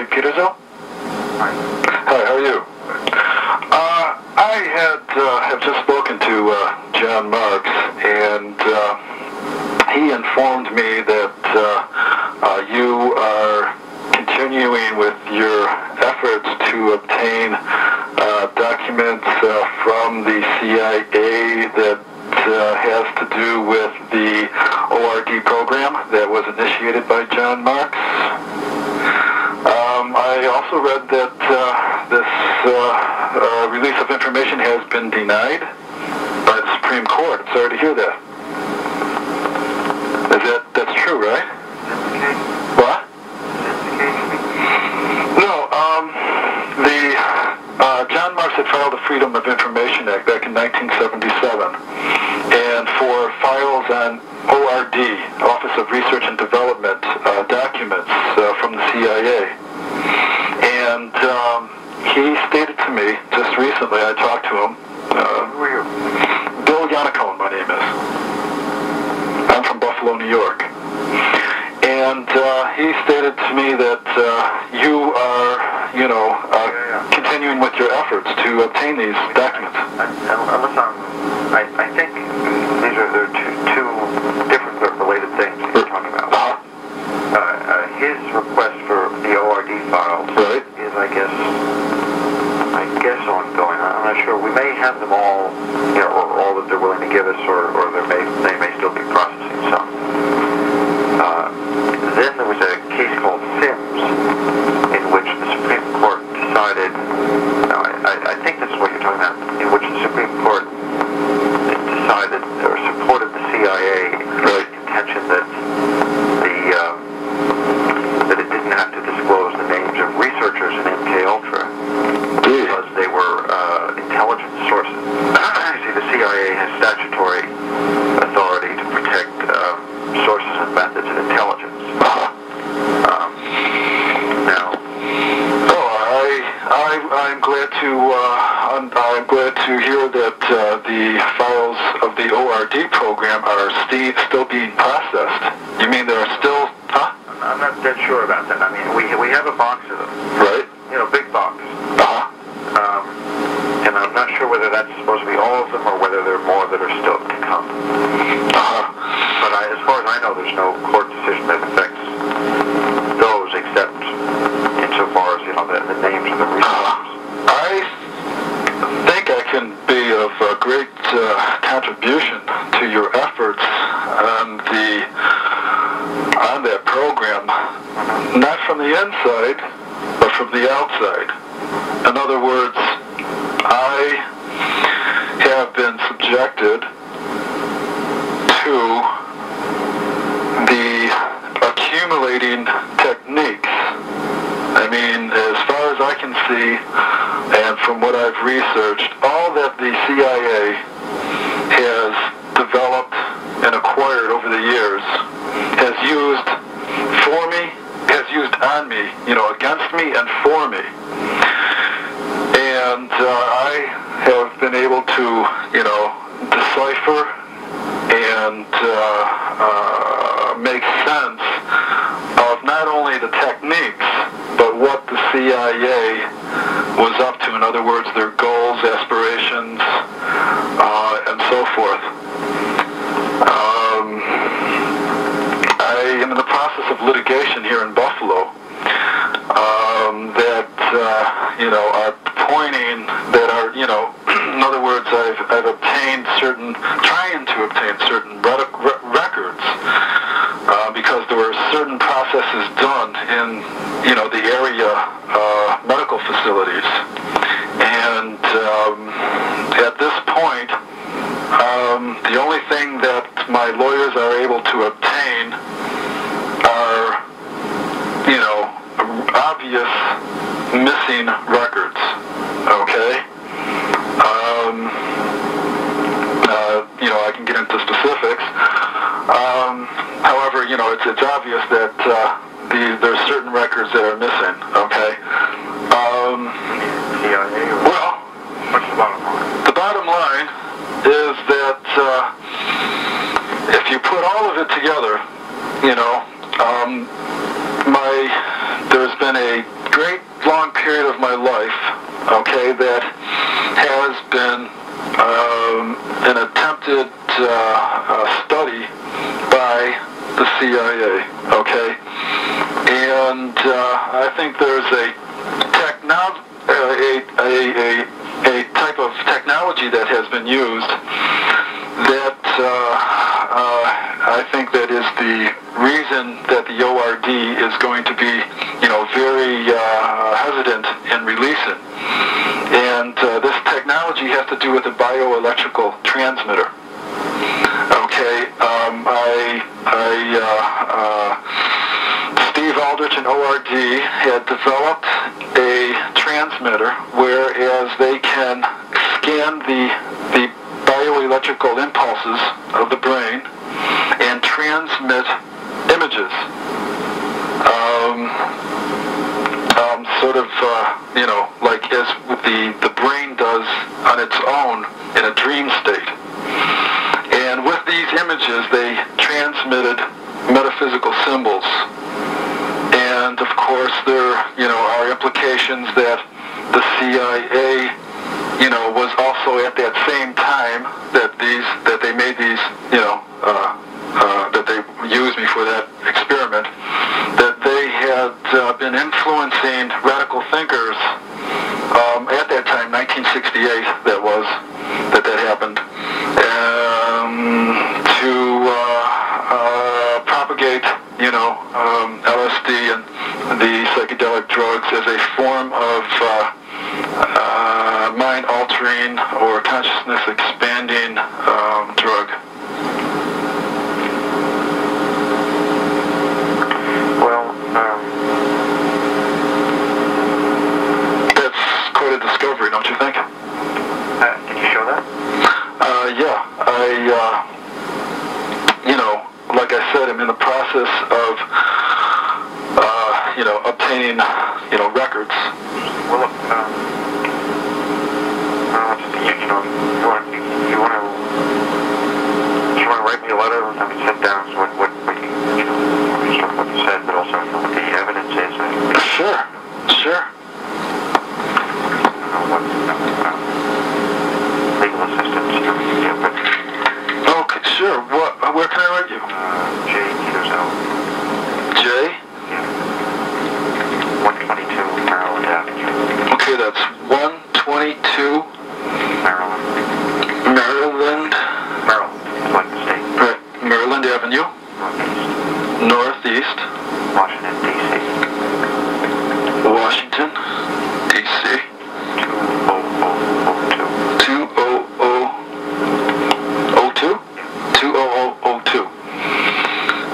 Peterzell. Hi. Hi, how are you? I have just spoken to John Marks, and he informed me that you are continuing with your efforts to obtain documents from the CIA that has to do with the ORD program that was initiated by John Marks. I also read that this release of information has been denied by the Supreme Court. I'm sorry to hear that. That's true, right? What? No, John Marks had filed the Freedom of Information Act back in 1977, and for files on ORD, Office of Research and Development, documents from the CIA. And he stated to me, just recently, I talked to him. Who are you? Bill Iannaccone, my name is. I'm from Buffalo, New York. And he stated to me that you are, continuing with your efforts to obtain these documents. I think these are two different but related things that you're talking about. His request for the ORD files is, I guess, ongoing. I'm not sure. We may have them all, or all that they're willing to give us, or they may still be processing some. Then there was a case called Sims, in which the Supreme Court decided, I think this is what you're talking about, in which the Supreme Court decided, or supported the CIA in the contention that that it didn't have to disclose the names of researchers in MKUltra because they were intelligence sources. See, the CIA has statutory authority to protect sources and methods of intelligence. I'm glad to hear that the files of the ORD program are still being processed. You mean there are still? I'm not dead sure about that. I mean, we have a box of them. Right. Big box. And I'm not sure whether that's supposed to be all of them or whether there are more that are still to come. But as far as I know, there's no court decision that affects those, except insofar as the names of the researchers. I think I can be of great contribution to your efforts on that program, not from the inside, but from the outside. In other words, I have been subjected to the accumulating techniques. I mean, as far as I can see, and from what I've researched, all that the CIA has developed and acquired over the years has used on me, against me and for me. And I have been able to, decipher and make sense of not only the techniques, but what the CIA was up to. In other words, their goals, aspirations, and so forth. I am in the process of litigation here in Buffalo that are pointing, that are, in other words, I've obtained trying to obtain certain records because there were certain processes done in, the area medical facilities. And at this point, the only thing that my lawyers are able to obtain are, obvious missing records, okay? I can get into specifics. However, it's obvious that there's certain records that are missing, okay? Well, what's the bottom line? The bottom line is that if you put all of it together, there's been a great long period of my life, okay, that has been an attempted study by the CIA, okay, and I think there's a type of technology that has been used that I think that is the reason that the ORD is going to be, very hesitant in releasing. And this technology has to do with the bioelectrical transmitter. Okay, Steve Aldrich and ORD had developed a transmitter whereas they can scan the bioelectrical impulses of the brain and transmit images. Sort of, like as the brain does on its own in a dream state. And with these images, they transmitted metaphysical symbols. And of course, there, are implications that the CIA, was also at that same time that they made these, that they used me for that experiment, that they had been influencing radical thinkers at that time, 1968, that happened, to propagate, LSD and the psychedelic drugs as a form of mind-altering or consciousness-expanding drug. That's quite a discovery, don't you think? Can you show that? Yeah. Like I said, I'm in the process of, obtaining, records. Well, look, you want to write me a letter and have me sit down what you said, but also what the evidence is. Sure. Legal assistance. Okay, sure. Where can I write you? J. Peterzell. J? Yeah. 122 Maryland Avenue. Okay, that's 122 Maryland. Maryland, like the state. right, Maryland Avenue, Northeast, Washington, D.C. Washington, D.C. 20002. 20002.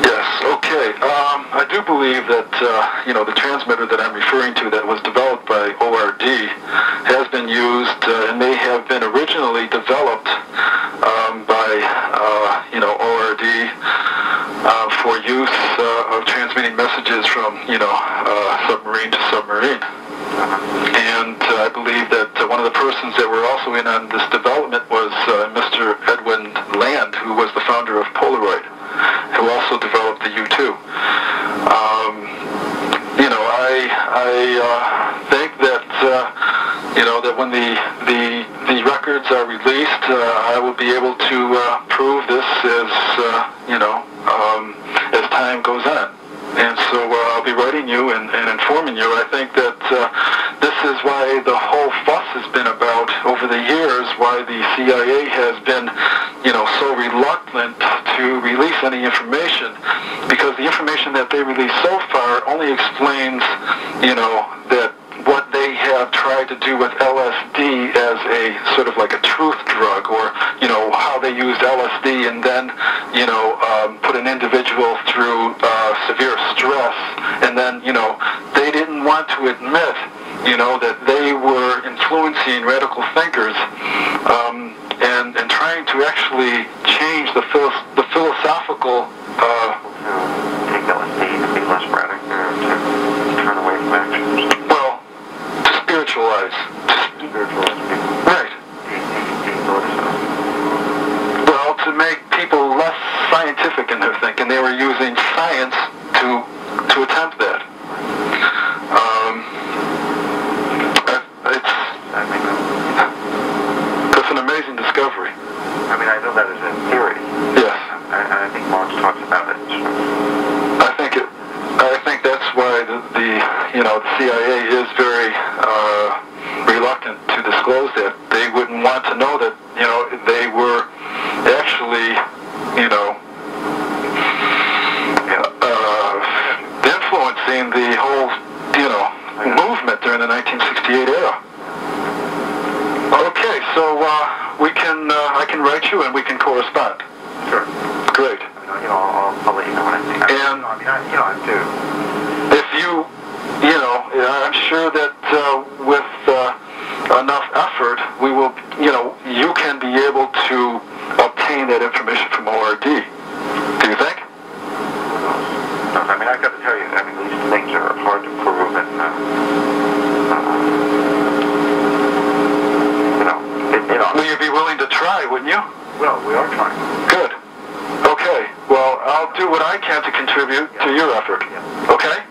Yes. Okay. I do believe that the transmitter that I'm referring to that was developed by ORD has been used and may have been originally developed by ORD for use of transmitting messages from submarine to submarine. And I believe that one of the persons that were also in on this development was Mr. Edwin Land, who was the founder of Polaroid, who also developed the U2. I think that that when the records are released, I will be able to prove this as time goes on. And so I'll be writing you and informing you. I think that this is why the whole fuss has been about over the years, why the CIA has been, so reluctant to release any information, because the information that they release so far only explains, that what they have tried to do with LSD as a sort of like a truth drug, or, how they used LSD and then, put an individual through severe stress, and then, they didn't want to admit, that they were influencing radical thinkers, and trying to actually change the philosophical, take LSD to be less radical, to turn away from actions. Well, to spiritualize. Right. Well, to make people less scientific in their thinking. They were using science to attempt that. discovery. I mean, I know that is a theory. Yes. I think Marx talks about it. I think that's why the CIA is very reluctant to disclose that. They wouldn't want to know that, they were actually, influencing the whole, movement during the 1968 era. Okay, so I can write you and we can correspond. Sure. Great. I'll let you know what I think. And I do. if you, I'm sure that with enough effort, we will, you can be able to obtain that information from ORD. Do you think? I mean, I've got to tell you, these things are hard to prove, and will you be willing to try, wouldn't you? Well, we are trying. Good. Okay. Well, I'll do what I can to contribute to your effort. Okay?